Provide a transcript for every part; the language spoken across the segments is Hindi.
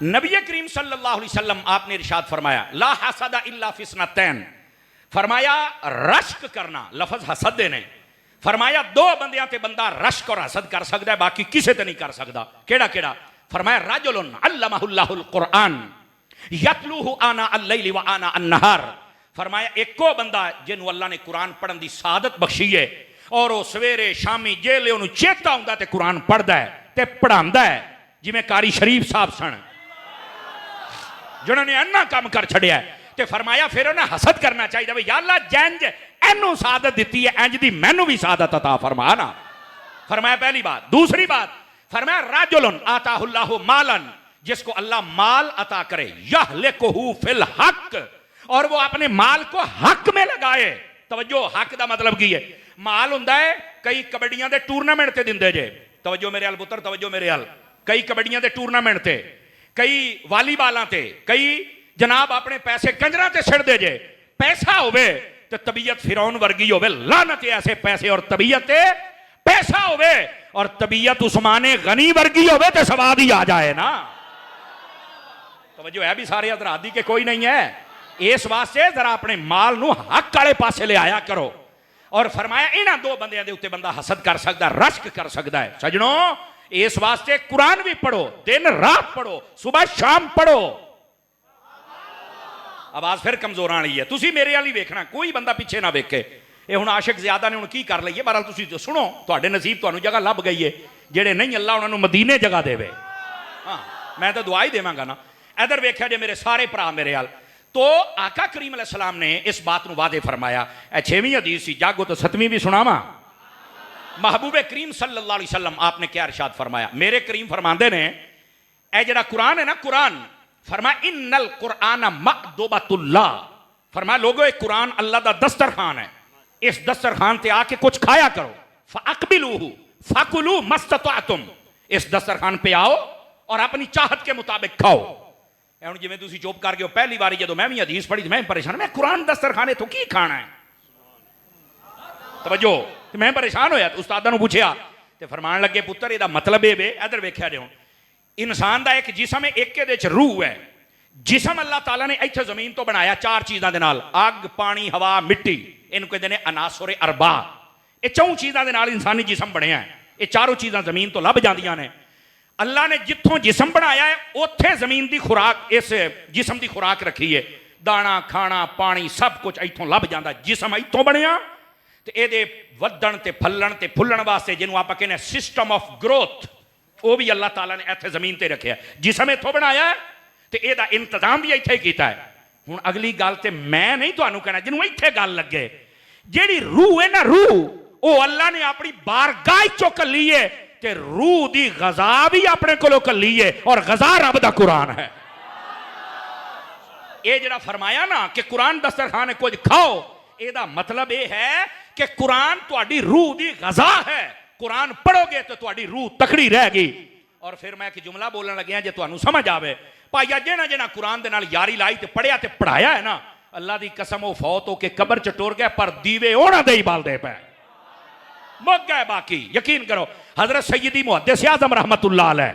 नबी करीम सल्लल्लाहु अलैहि वसल्लम आपने इरशाद फरमाया ला हसदा इल्ला फिस्नतैन, फरमाया रश्क करना, लफज हसद दे ने, फरमाया दो बंदियां ते बंदा रश्क और हसद कर सकता है, बाकी किसी ते नहीं कर सकता। केड़ा केड़ा? फरमाया रजुलुन अल्लमहुल्लाहुल कुरान यतलूहु आना अल-लैल व आना अन-नहार, फरमाया एको बंदा जिन्हों अल्लाह ने कुरान पढ़न की सादत बख्शी है और वह सवेरे शामी जेले उन्होंने चेता होंदा ते कुरान पढ़ता है ते पढ़ांदा है, जिवें कारी शरीफ साहब सन जिन्होंने अन्ना काम कर छड़िया है। ते फरमाया फिर उन्हें हसद करना चाहिए भी या अल्लाह जंज एनू सादत दी है, इंज दी मैनू भी सादत अता फरमा ना। फरमाया पहली बात। दूसरी बात फरमाया राजुलन आताहुल्लाहु मालन, जिसको अल्लाह माल अता करे, यहलिकुहु फिल हक, और वो अपने माल को हक में लगाए। तवज्जो, हक दा मतलब की है? माल हुंदा है कई कबड्डियां दे टूरनामेंट ते दिंदे जे, तवज्जो मेरे हाल पुत्र, तवज्जो मेरे हाल, कई कबड्डियां दे टूरनामेंट ते, कई वालीबालां ते, कई जनाब अपने पैसे कंजरां ते छिड़दे जे। पैसा होवे ते तबीयत फिरौन वर्गी होवे, लानत ऐसे पैसे और तबीयत पैसा होवे और तबीयत उस्माने गनी वर्गी होवे ते सवाद ही आ जाए ना। तवज्जो है भी सारे हज़रात दी के कोई नहीं है? इस वास्ते जरा अपने माल नू हक वाले पासे ले आया करो। और फरमाया इन्हां दो बंदियां दे उत्ते बंदा हसद कर सकदा, रश्क कर सकदा है। सजनों, इस वास्ते कुरान भी पढ़ो, दिन रात पढ़ो, सुबह शाम पढ़ो। आवाज फिर कमजोर आनी है, तुसी मेरे वाली वेखना, कोई बंदा पीछे ना वेखे। ये हुण आशिक ज्यादा ने हुण की कर लईए, बहरहाल तुसी सुनो, तुहाडे नसीब तुहानू जगह लभ गई है, जेड़े नहीं अल्लाह उन्हां नू मदीने जगह देवे। हाँ, मैं तो दुआ ही देवांगा ना। इधर वेख्या जे मेरे सारे भरा मेरे हाल, तो आका करीम अलैहिस्सलाम ने इस बात को वादे फरमाया। 6वीं हदीस सी, जागो तो 7वीं भी सुनावा। महबूबे करीम सल्लल्लाहु अलैहि वसल्लम आपने क्या इरशाद फरमाया? मेरे करीम फरमाते ने ए जड़ा कुरान है ना, कुरान फरमाया इन्नल कुरान मअदुबतुल्लाह, फरमाया लोगों एक कुरान अल्लाह दा दस्तरखान है, इस दस्तरखान ते आके कुछ खाया करो। फअक़बिलूहु फकुलू मस्ततअतुम, इस दस्तरखान पे आओ और अपनी चाहत के मुताबिक खाओ। हुण जिवें तुसीं चुप कर गए हो, पहली बारी जदों मैं भी हदीस पढ़ी मैं परेशान, मैं कुरान दस्तरखाने तो की खाना है? तवज्जो, मैं परेशान होया, उस्तादां नूं पुछया ते फरमान लगे पुत्तर इहदा मतलब ये वे, इधर वेख्या जे इंसान दा एक जिसम है, एक दे च रूह है। जिसम अल्लाह ताला ने इत्थे जमीन तो बनाया 4 चीज़ां दे नाल, अग पानी हवा मिट्टी, इन्हूं कहंदे ने अनासुर अरबा। ये 4 चीज़ां दे नाल इंसानी जिसम बनया है। ये चारों चीज़ां जमीन तो लभ जांदियां ने। अल्लाह ने जिथों जिसम बनाया है उत्थे जमीन की खुराक, इस जिसम की खुराक रखी है, दाना खाना पानी सब कुछ इथों लभ जाता। जिसम इथों बनया तो ये वधन ते फलन ते फुलन वास्ते जिन्हों आप कहने सिस्टम ऑफ ग्रोथ, वो भी अल्लाह ताला ने इत्थे जमीन ते रखा। जिसम इथों बनाया तो यदा इंतजाम भी इत्थे किया है। हुण अगली गल तो मैं नहीं तुहानू कहना, जिन्हों इत्थे गल लगे, जिहड़ी रूह है ना, रूह वो अल्लाह ने अपनी बारगाह चो कली है, ते रूह दी गजा भी अपने कोलों कली है, और गजा रब दा कुरान है। ये जड़ा फरमाया ना कि कुरान दस्तरखान है कुछ खाओ, एदा मतलब ये है कि कुरान तुहाडी रूह दी गजा है। कुरान पढ़ोगे तो तुहाडी रूह तकड़ी रहेगी। और फिर मैं एक जुमला बोलने लगे जे तुहानू समझ आवे, भाईया जिहना जिहना कुरान दे नाल यारी लाई ते पढ़िया ते पढ़ाया है ना, अल्लाह दी कसम वो फौत होके कब्र च टुर गया, पर दीवे उन्हां दे ही बालदे पए, मुक गए बाकी। यकीन करो, हजरत सैयदी मुहद्दिस आज़म रहमतुल्लाह अलैह,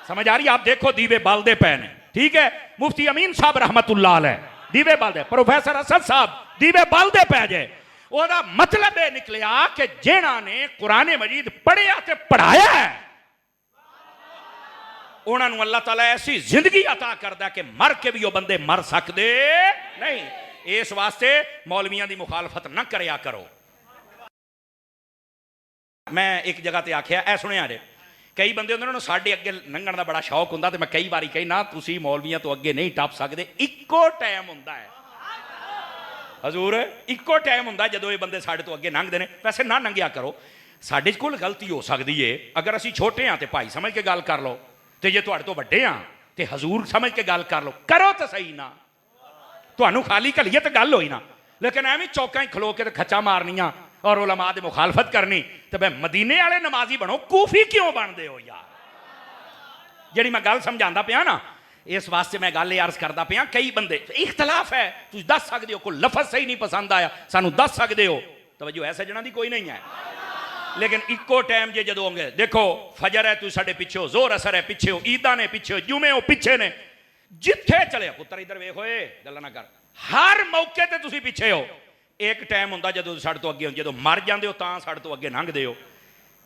समझ आ रही? आप देखो दीवे बालदे पे ने, ठीक है। मुफ्ती अमीन साहब रहमतुल्लाह अलैह दीवे बालदे, प्रोफेसर असद साहब दीवे बालदे पे जे। ओदा मतलब ये निकलिया कि जिन्हां ने कुरान मजीद पढ़िया ते पढ़ाया है, उन्होंने अल्लाह ताला ऐसी जिंदगी अता करदा कि मर के भी वो बंदे मर सकते नहीं। इस वास्ते मौलवियां दी मुखालफत न करया करो। मैं एक जगह ते आख्या ऐ सुनिया जे, कई बंदे होंदे ने साडे अगे लंघण दा बड़ा शौक हुंदा, ते मैं कई बारी कही ना तुसीं मौलवियां तो अगे नहीं टप सकदे। इक्को टाइम हुंदा है हजूर, इक्को टाइम हुंदा जदों ये बंदे साडे तो अगे लंघदे ने। वैसे ना लंघिया करो, साडे कोल गलती हो सकदी है। अगर असीं छोटे हां ते भाई समझ के गल कर लो, ते जे तुहाडे तो वड्डे हां ते हजूर समझ के गल कर लो, करो तो सही ना। तुहानू खाली घलिए तो गल होई ना, लेकिन एवें चौकां ही खलो के ते खच्चा मारनियां और उलमा दे मुखालफत करनी, तो मैं मदीने वाले नमाजी बनो, कूफी क्यों बनते हो यार? जी मैं गल समझाता पाया ना, इस वास्ते मैं गल अर्ज करता पाया। कई बंदे इख्तलाफ है, तुम दस सकते हो, कोई लफज सही नहीं पसंद आया सानू दस सकते हो। तवज्जो है सजना दी कोई नहीं है। लेकिन इको टाइम जे जदों होंगे देखो फजर है तू साडे पिछे हो, जोर असर है पिछे हो, ईदा ने पिछे हो, जुमे हो पिछे ने, जिथे चले पुत्र इधर वेख होए गल्लां ना कर, हर मौके ते तुसी पिछे हो। एक टाइम हुंदा जदों साडे तो अगे हो, जदों मर जांदे हो तां साडे तो अगे लंघदे हो,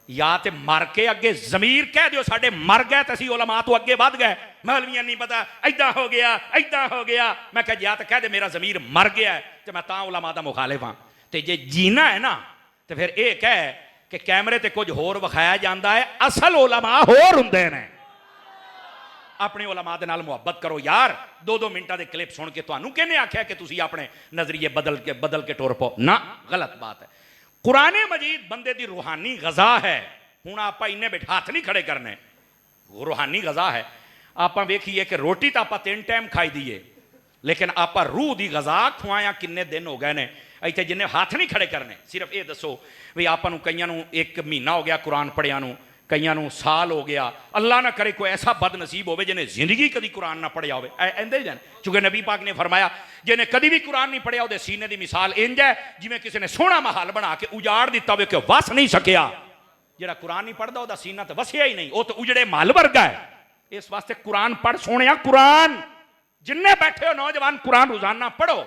या तो मर के अगे जमीर कह दियो साडे मर गए तो असीं उलमा तो अगे वध गए, मौलवियां नहीं पता ऐदा हो गया ऐदा हो गया। मैं कह या तो कह दे मेरा जमीर मर गया है तो मैं तां उलमा दा मुखालिफ हाँ, तो जे जीना है ना तो फिर यह कह कि कैमरे ते कुछ होर विखाया जाता है, असल उलमा होर हुंदे ने। अपने उलमा दे नाल मुहब्बत करो यार। 2-2 मिनटां दे क्लिप सुन के तुहानूं किहने आख्या कि तुसीं अपने नजरिए बदल के टुर पो ना, गलत बात है। कुराने मजीद बंदे दी रूहानी गज़ा है। हुण आपां इन्ने बैठ हाथ नहीं खड़े करने, रूहानी गज़ा है। आपां वेखीए कि रोटी तो आपां 3 टाइम खाई दीए, लेकिन आपां रूह दी गज़ा खुआया किन्ने दिन हो गए ने। इत्थे जिन्ने हाथ नहीं खड़े करने, सिर्फ ये दसो भी आपां नूं कईयां नूं 1 महीना हो गया कुरान पढ़िया नूं, कईयां नूं साल हो गया। अल्लाह ना करे कोई ऐसा बदनसीब होवे जिन्हें जिंदगी कभी कुरान ना पढ़िया होवे, ऐंदे जन। चूंकि नबी पाक ने फरमाया जिन्हें कभी भी कुरान नहीं पढ़िया उहदे सीने की मिसाल इंज है जिवें किसी ने सोहना महल बना के उजाड़ दिता होवे कि वस नहीं सकिया। जिहड़ा कुरान नहीं पढ़दा उहदा सीना तो वसिया ही नहीं, वो तो उजड़े महल वर्गा है। इस वास्ते कुरान पढ़ सोहणिया, कुरान जिन्ने बैठे हो नौजवान कुरान रोजाना पढ़ो।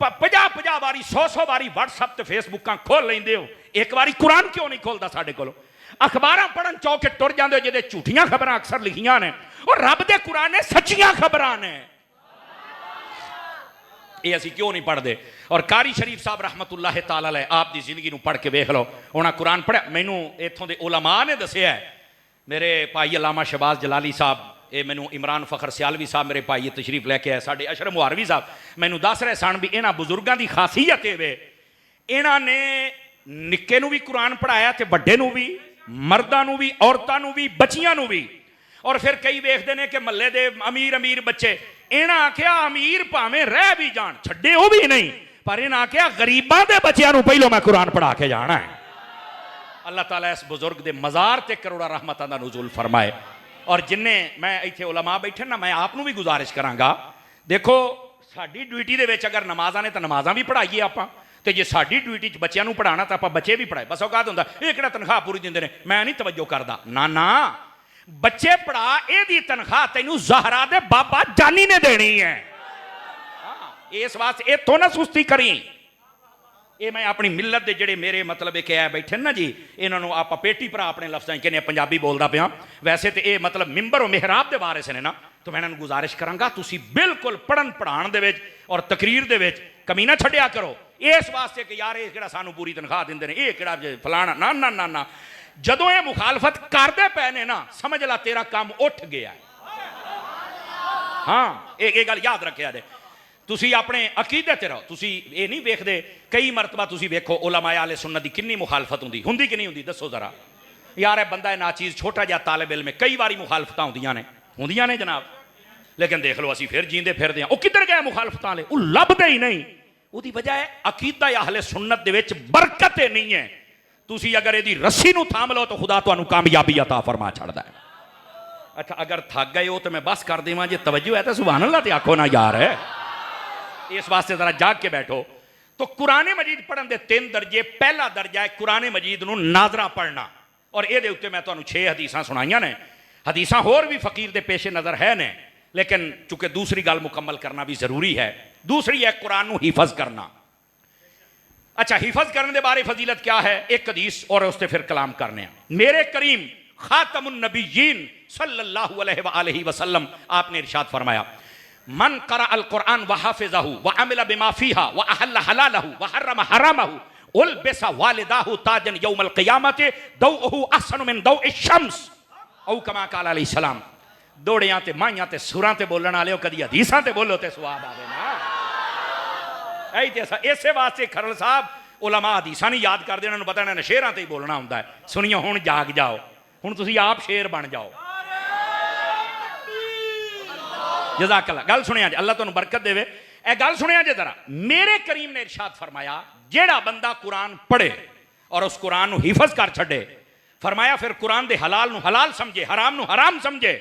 50 बारी 100 बारी व्हाट्सएप ते फेसबुक खोल लेंदे हो, एक बारी कुरान क्यों नहीं खोलता साडे कोलों? अखबारां पढ़न चौके तुर जाते हो जिहदे झूठियां खबरां अक्सर लिखियां ने, और रब दे कुरान ने सच्चियां खबरां ने। ये असीं क्यों नहीं पढ़ते? और कारी शरीफ साहब रहमतुल्लाह तआला अलैह आप दी जिंदगी नूं पढ़ के वेख लो, उन्हां कुरान पढ़िया। मैनूं इत्थों दे उलमा ने दस्सिया है, मेरे भाई अल्लामा शहबाज जलाली साहब, ये मैनू इमरान फखर सियालवी साहब मेरे भाई तशरीफ लैके आए, साडे अशरफ मुहारवी साहब मैनू दस रहे सन भी इन्हां बुजुर्गों की खासियत है वे इन्हां ने निक्के नूं भी कुरान पढ़ाया ते वड्डे नूं भी, मर्दां नूं भी, औरतां नूं भी, बच्चियां नूं भी। और फिर कई वेखते हैं कि महल्ले दे अमीर अमीर बच्चे, इन्हां आख्या अमीर भावें रह भी जान छड्डे वो भी नहीं, पर इन्हां आख्या गरीबां दे बच्चियां नूं पहिलों मैं कुरान पढ़ा के जाना है। अल्लाह ताला इस बुजुर्ग दे मज़ार ते करोड़ा रहमतां दा नुज़ूल फरमाए। और जिन्ने मैं इत्थे उलमा बैठे ना, मैं आप नूं भी गुजारिश करांगा, देखो साडी ड्यूटी दे विच अगर नमाज़ां ने तो नमाज़ां भी पढ़ाईए आपां, ते जे साडी ड्यूटी च बच्चों नूं पढ़ाना तो आपां बच्चे भी पढ़ाए। बस औकात हुंदा ये किहड़ा तनख्वाह पूरी दिंदे ने, मैं नहीं तवज्जो करदा, ना ना बच्चे पढ़ा, इहदी तनख्वाह तैनूं ज़हरा दे बाबा जानी ने देनी है। इस वास्ते इत्थों ना सुस्ती करी। ये मैं अपनी मिलत के जेडे मेरे मतलब एक है बैठे ना जी, इन्होंने आप पेटी भरा अपने लफ्ज़ों कहने पंजाबी बोलता पाया, वैसे तो ये मतलब मिंबर और मेहराब के बारे से ने ना, तो मैं इन्होंने गुजारिश करांगा तुसी बिल्कुल पढ़न पढ़ाण दे विच और तकरीर दे विच कमी ना छड्डिया करो, इस वास्ते कि यार ये किहड़ा सानू पूरी तनख्वाह दिंदे ने, ये किहड़ा फलाना, ना ना ना ना। जदों ये मुखालफत करते पे ने ना, समझ ला तेरा काम उठ गया है। हाँ ये गल याद रखिया जे, तुसी अपने अकीदे ते रहो। तुसी ये नहीं वेखदे, कई मरतबा तुसी वेखो उलमाए आले सुन्नत दी कितनी मुखालफत हुंदी कि नहीं हुंदी, दसो जरा यार। ये बंदा नाचीज़ छोटा जिहा तालिब इल्म है, कई बारी मुखालफतां हुंदियां ने जनाब, लेकिन देख लो असीं फिर जींदे फिरदे हां। वो किधर गए मुखालफतां वाले? वो लभदे ही नहीं। उसदी वजह है अकीदा अहले सुन्नत दे विच बरकत नहीं है। तुसी अगर इहदी रस्सी नूं थाम लो तो खुदा तुहानूं कामयाबी अता फरमा छड़दा है। अच्छा अगर थक गए हो तो मैं बस कर देवां, जे तवज्जो है तो सुभान अल्लाह ते आखो ना यार है। इस वास्ते जरा जाग के बैठो। तो कुरान मजीद पढ़न दे 3 दर्जे। पहला दर्जा है कुरान मजीद नूं नाजरा पढ़ना, और ये उत्ते मैं तुहानूं 6 हदीसां सुनाइयां ने। हदीसां होर भी फकीर दे पेशे नज़र है ने, लेकिन चूंकि दूसरी गल मुकम्मल करना भी जरूरी है। दूसरी है कुरान नूं हिफज करना। अच्छा हिफज करने के बारे फजीलत क्या है, एक हदीस और उससे फिर कलाम करने। मेरे करीम खातमुन नबीयीन सल्लल्लाहु अलैहि वसल्लम आपने इरशाद फरमाया, मन करा अल कुरान व हाफिज़हु व अमिला बिमा फीहा व अहल्ल हलालहु व हर्रम हरामहु उलबिसा वालिदाहु ताजन यौमल क़ियामति दौअहु अहसनु मिन दौइ शम्स औ कमा क़ाल अलैहि सलाम। दौड़ियां ते माइयां ते सुरां ते बोलण वाले कदी हदीसां ते बोलो ते सवाब आवे ना। इसे वास्ते खरल साहब उलमा हदीसां नहीं याद करदे, उन्हां नूं पता इन्हां ने शेरां ते ही बोलना हुंदा है। सुनियो हुण जाग जाओ, हुण तुसीं आप शेर बन जाओ। जज़ाकल्लाह। गल सुनिया जे, अल्लाह तुहानूं बरकत देवे। ए गल सुनिया जे जरा, मेरे करीम ने इरशाद फरमाया जेड़ा बंदा कुरान पढ़े और उस कुरान नूं हिफज कर छड्डे, फरमाया फिर कुरान दे हलाल नूं हलाल समझे, हराम नूं हराम समझे,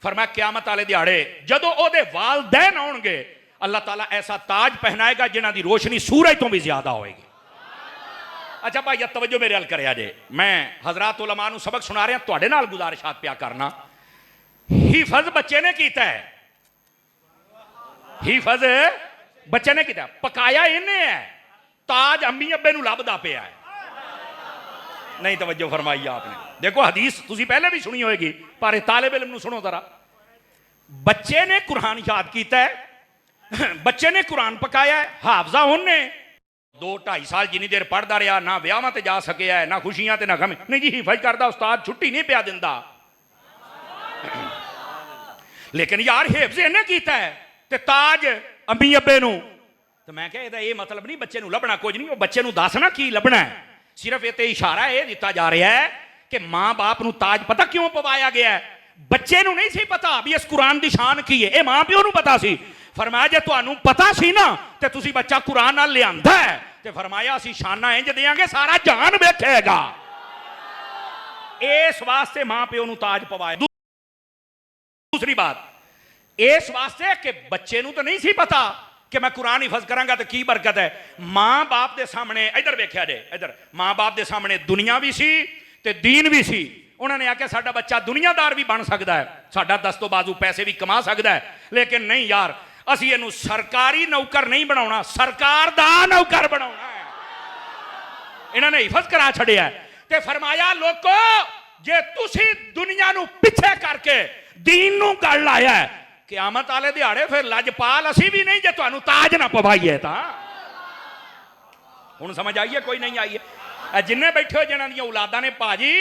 फरमाया क़यामत वाले दिहाड़े जदों ओहदे वालदैन आउणगे अल्लाह ताला ऐसा ताज पहनाएगा जिन्हां दी रोशनी सूरज तो भी ज्यादा होएगी। अच्छा भाई तवज्जो मेरे हल करे जे, मैं हजरात उलमा नूं सबक सुना रहा, तुहाडे नाल गुजारिशात पिया करना। हिफज बच्चे ने कीता है, हिफज बच्चे ने किया, पकाया इन्हें है, ताज अम्मी अब्बे नूं लभदा पिया है। नहीं तवज्जो फरमाई आपने। देखो हदीस तुसी पहले भी सुनी होगी, पर तालिब इल्म नूं सुनो जरा। बच्चे ने कुरान याद किया है, बच्चे ने कुरान पकाया है, हाफजा उन्हें 2-2.5 साल जिनी देर पढ़ता रहा, ना ब्याह ते जा सके है, ना खुशियां ते ना गम। नहीं जी हिफज करता उस्ताद छुट्टी नहीं पिया दिंदा। लेकिन यार हिफ्ज इन्हें किया है ते ताज अम्मी अब्बे नूं, तो मैं क्या ये मतलब नहीं बच्चे नूं लभना कुछ नहीं, वो बच्चे नूं दसना की लभना है। सिर्फ ये इशारा यह दिता जा रहा है कि मां बाप नूं ताज पता क्यों पवाया गया है। बच्चे नूं नहीं सी पता भी इस कुरान की शान की है, मां प्यो नूं पता सी। फरमाया जे तुहानूं पता सी ना ते तुसी बच्चा कुरान नाल लिआंदा है, ते फरमाया असीं शाना इंज देंगे सारा जहान वेखेगा। इस वास्ते मां प्यो नूं ताज पवाया। दूसरी बात इस वास्ते कि बच्चे नूं तो नहीं सी पता कि मैं कुरान हिफज करांगा तो की बरकत है। मां बाप के सामने इधर वेख्या जे, इधर मां बाप के सामने दुनिया भी सी ते दीन भी सी। उन्होंने आख्या साडा बच्चा दुनियादार भी बन सकता है, साडा दस्तों बाजू पैसे भी कमा सकता है, लेकिन नहीं यार असीं इहनूं सरकारी नौकर नहीं बनाउणा, सरकार दा नौकर बनाउणा है। इन्होंने हिफज करा छड़िया ते फरमाया लोको जे तुसी दुनिया नूं पिछे करके दीन नूं गल लाया है, क़यामत वाले दिहाड़े फिर लजपाल असीं भी नहीं जे तुहानूं ताज ना पवाईए। तां हुण समझ आईए कोई नहीं आई है। जिन्ने बैठे हो जिन्हां दीयां औलादां ने भाजी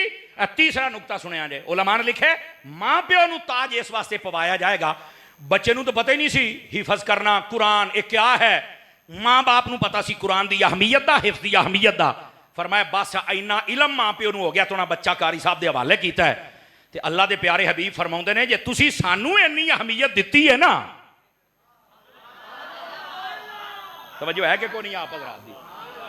तीसरा नुकता सुनिया जे, उलमा ने लिखे मां प्यो नूं ताज इस वास्ते पवाया जाएगा। बच्चे नूं तो पता ही नहीं सी हिफज करना कुरान एक क्या है, मां बाप नूं पता सी कुरान दी अहमियत दा, हिफ्ज दी अहमियत दा। फरमाया बस इन्ना इलम मां प्यो नूं हो गया तो उन्हां बच्चा कारी साहब दे हवाले कीता है। ते अल्लाह दे प्यारे हबीब फरमाउंदे ने जे तुसी सानू इन्नी अहमियत दित्ती है ना, तवज्जो है कि कोई नहीं आप हज़रात दी,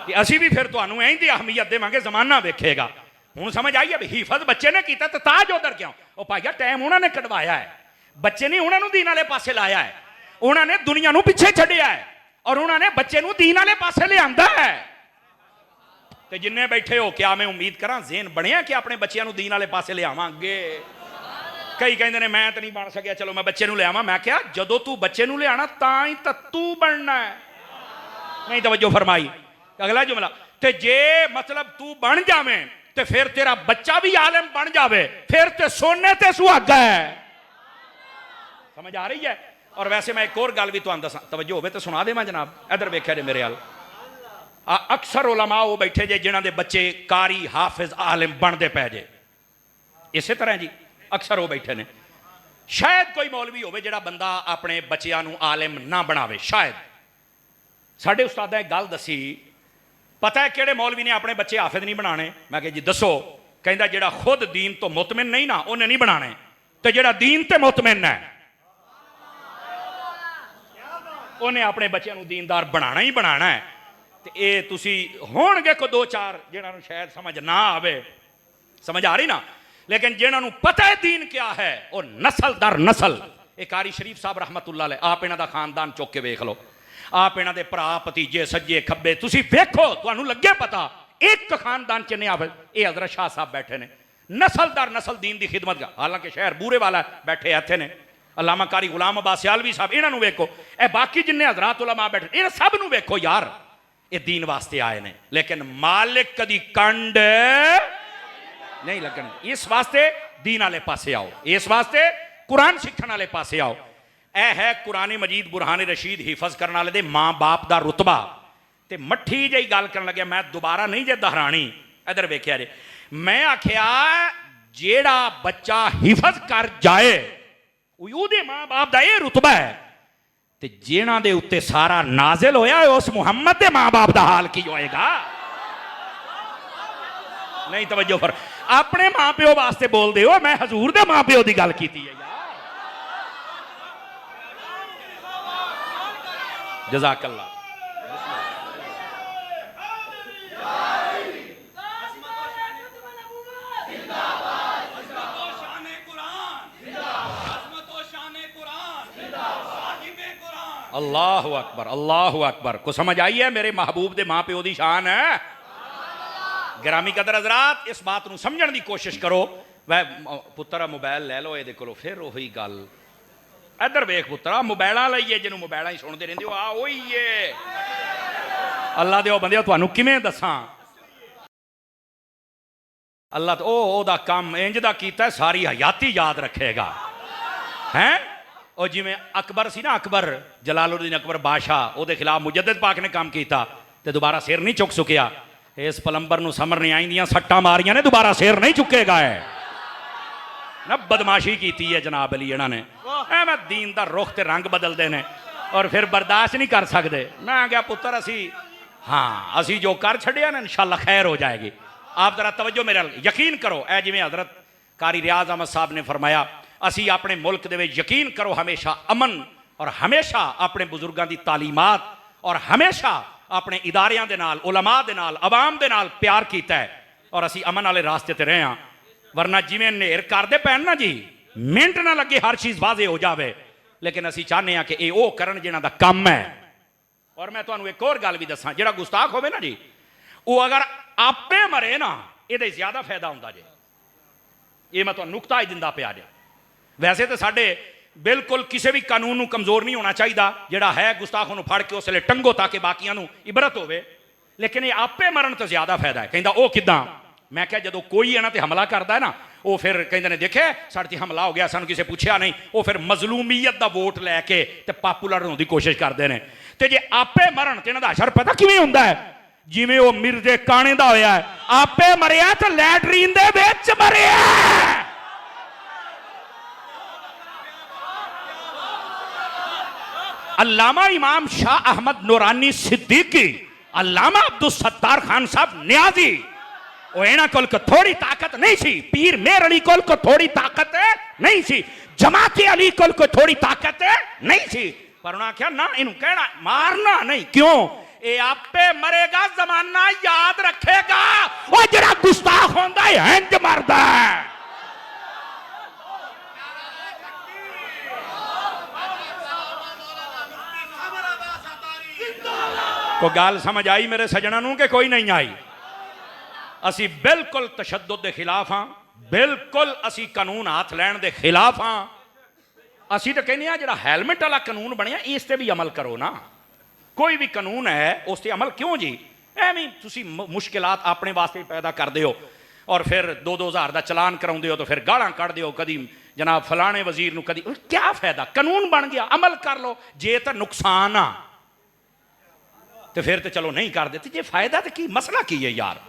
कि असी भी फिर तुहानू इंज दी अहमियत देवांगे, जमाना वेखेगा। हुण समझ आई है भी हिफज बच्चे ने कीता ते ताज उधर क्यों? ओ भाईया टाइम उन्होंने कटवाया है, बच्चे ने उन्होंने दीन वाले पासे लाया है, उन्होंने दुनिया नूं पिछे छड्डिया है और उन्होंने बच्चे नूं दीन वाले पासे लिआंदा है। ते जिन्ने बैठे हो क्या मैं उम्मीद करा ज़हन बनिया कि अपने बच्चों दीन वाले पासे लियावांगे। कई कहते हैं मैं तो नहीं बन सकिया, चलो मैं बच्चे लियावा। मैं क्या जदों तू बच्चे लिया तां ही तू बनना है। नहीं तवज्जो फरमाई। अगला जुमला ते जे मतलब तू बन जावे ते फिर तेरा बच्चा भी आलिम बन जावे, फिर ते सोने ते सुहागा है। समझ आ रही है? और वैसे मैं एक और गल भी तुहानूं दसां, तवज्जो होवे तो सुना देवां जनाब। इधर वेख्या जे मेरे हाल अक्सर उलमा वो बैठे जे जिन्हां दे बच्चे कारी हाफिज आलिम बनते पै जे। इसे तरह जी अक्सर वो बैठे ने। शायद कोई मौलवी होवे जिहड़ा बंदा अपने बच्चियां नूं आलिम ना बनावे। शायद साडे उस्तादां एक गल दसी, पता है किहड़े मौलवी ने अपने बच्चे हाफिज नहीं बनाने? मैं कहा जी दसो। कहंदा जिहड़ा खुद दीन तो मुतमिन नहीं ना उन्हें नहीं बनाने, ते जिहड़ा दीन ते मुतमिन है उन्हें अपने बच्चों नूं दीनदार बनाना ही बनाना है। ते ये तुसी होणगे को 2-4 जिन्हां शायद समझ ना आवे, समझ आ रही ना, लेकिन जिन्हां पता है दीन क्या है वो नस्ल दर नस्ल। एक कारी शरीफ साहब रहमतुल्लाह अलैह, आप इन्हां दा खानदान चुक के वेख लो, आप इन्हां दे भरा भतीजे सज्जे खब्बे तुसी वेखो, तुहानूं लगे पता एक खानदान च नहीं आवे। ये हज़रत शाह साहब बैठे ने, नस्ल दर नस्ल दीन की खिदमत का। हालांकि शहर बूरे वाला बैठे इत्थे ने, अल्लामा कारी गुलाम अब्बास सियालवी साहब, इन्हां वेखो, ए बाकी जिन्ने हज़रात उलमा बैठे इन्हां सब नूं वेखो यार, ये दीन वास्ते आए ने। लेकिन मालिक कदी कंड नहीं लगन, इस वास्ते दीन वाले पासे आओ, इस वास्ते कुरान सीखने वाले पासे आओ। ए है कुरान मजीद बुरहान रशीद हिफज करने वाले दे मां बाप दा रुतबा। ते मट्ठी जी गल कर लगे, मैं दोबारा नहीं जे दोहरानी। इधर वेख्या जे, मैं आख्या जेड़ा बच्चा हिफज कर जाए उहदे मां बाप दा ये रुतबा है, ते जिन्हां दे उत्ते सारा नाजिल होया उस मुहम्मद दे मां बाप दा हाल की होएगा? नहीं तवज्जो फर अपने मां प्यो वास्ते बोल दे हो, मैं हजूर दे मां प्यो दी गल कीती है यार। जज़ाकल्लाह। अल्लाहु अकबर, अल्लाहु अकबर। को समझ आई है मेरे महबूब दे मां प्यो दी शान है? गिरामी कदर हजरात, इस बात को समझने की कोशिश करो। वह पुत्रा मोबाइल लै लो ये को, फिर उही गल। इधर वेख पुत्रा, मोबाइल लाइए जिन्होंने मोबाइल ही सुनते रहते हो, आ वही है। अल्लाह दे बंदे तुहानू किवें दसां, अल्लाह तो ओदा काम इंज दा कीता सारी हयाती याद रखेगा हैं। और जिमें अकबर सी ना, अकबर जलालुद्दीन अकबर बादशाह, ਉਹਦੇ खिलाफ मुजद्दिद पाक ने काम किया तो दोबारा सिर नहीं चुक सकिया। इस पलंबर ਨੂੰ समझ नहीं आईंदियां सट्टां मारियां ने, दोबारा सिर नहीं चुकेगा है ना। बदमाशी की है जनाब अली इन्होंने, एवं दीन का रुख ते रंग बदलते हैं और फिर बर्दाश्त नहीं कर सकते। मैं क्या पुत्र असी हाँ असी जो कर छड़िया ना इंशाअल्लाह खैर हो जाएगी। आप जरा तवज्जो मेरे यकीन करो, ए जिमें हजरत कारी रियाज अहमद साहब ने फरमाया, असी अपने मुल्क दे विच यकीन करो हमेशा अमन और हमेशा अपने बुजुर्गों की तालीमात और हमेशा अपने इदारियां दे नाल, उलमा दे नाल, अवाम दे नाल प्यार किया है और असी अमन वाले रास्ते ते रहे हाँ। वरना जिमें नेर करते पैन ना जी, मिनट ना लगे हर चीज़ वाजे हो जाए, लेकिन असी चाहते हैं कि यह करन जिन्हां दा काम है। और मैं तुहानू एक और गल भी दसा, जिहड़ा गुस्ताख होवे ना जी, वो अगर आपे मरे ना ये ज्यादा फायदा होंदा जे। ये मैं तुहानू नुकता ही दिंदा पिया जे। वैसे तो साडे बिल्कुल किसी भी कानून नू कमजोर नहीं होना चाहिए, जिहड़ा है गुस्ताखों फड़ के उसले टंगो ताकि बाकियां नू इबरत होवे, लेकिन ये आपे मरण तो ज्यादा फायदा है। कहंदा ओ किदां? मैं क्या जो कोई इन्हां ते हमला करता है ना, वो फिर कहते ने देखे साडे ते हमला हो गया, सानू किसी पूछया नहीं, वो फिर मजलूमीयत दा वोट लैके ते पॉपुलर होने की कोशिश करते हैं। तो जे आपे मरण तो इन्हां दा असर पता किवें हुंदा है? जिवें वो मिर्जे काणे दा होया है, आपे मरिया तो लैटरीन दे विच मरिया। अल्लामा इमाम शाह अहमद नूरानी सिद्दीकी, अल्लामा अब्दुल सत्तार खान साहब न्याजी, इन्हां कोल थोड़ी ताकत नहीं सी। पीर मेर अली कोल थोड़ी ताकत नहीं सी, जमाती अली कोल थोड़ी ताकत नहीं सी, पर उन्हें आख्या ना इनू कहना मारना नहीं। क्यों? ये आपे मरेगा, जमाना याद रखेगा। वो जरा गुस्ताख होंदा है इंज मरदा है। को गाल समझ आई मेरे सजना नू कि कोई नहीं आई? असी बिल्कुल तशद्दुद के खिलाफ हाँ, बिल्कुल असी कानून हाथ लैन के खिलाफ हाँ। असी तो कहने जो हैलमेट वाला कानून बनया इस पर भी अमल करो ना। कोई भी कानून है उस पर अमल क्यों जी? एवं तुम मुश्किलात अपने वास्ते पैदा करते हो और फिर 2-2 हज़ार का चलान कराते हो तो फिर गालां कढ़ते हो, कभी जनाब फलाने वजीर नू, कभी क्या फायदा? कानून बन गया अमल कर लो, जे तो नुकसान आ तो फिर तो चलो नहीं कर देते, जे फायदा तो की मसला की है यार।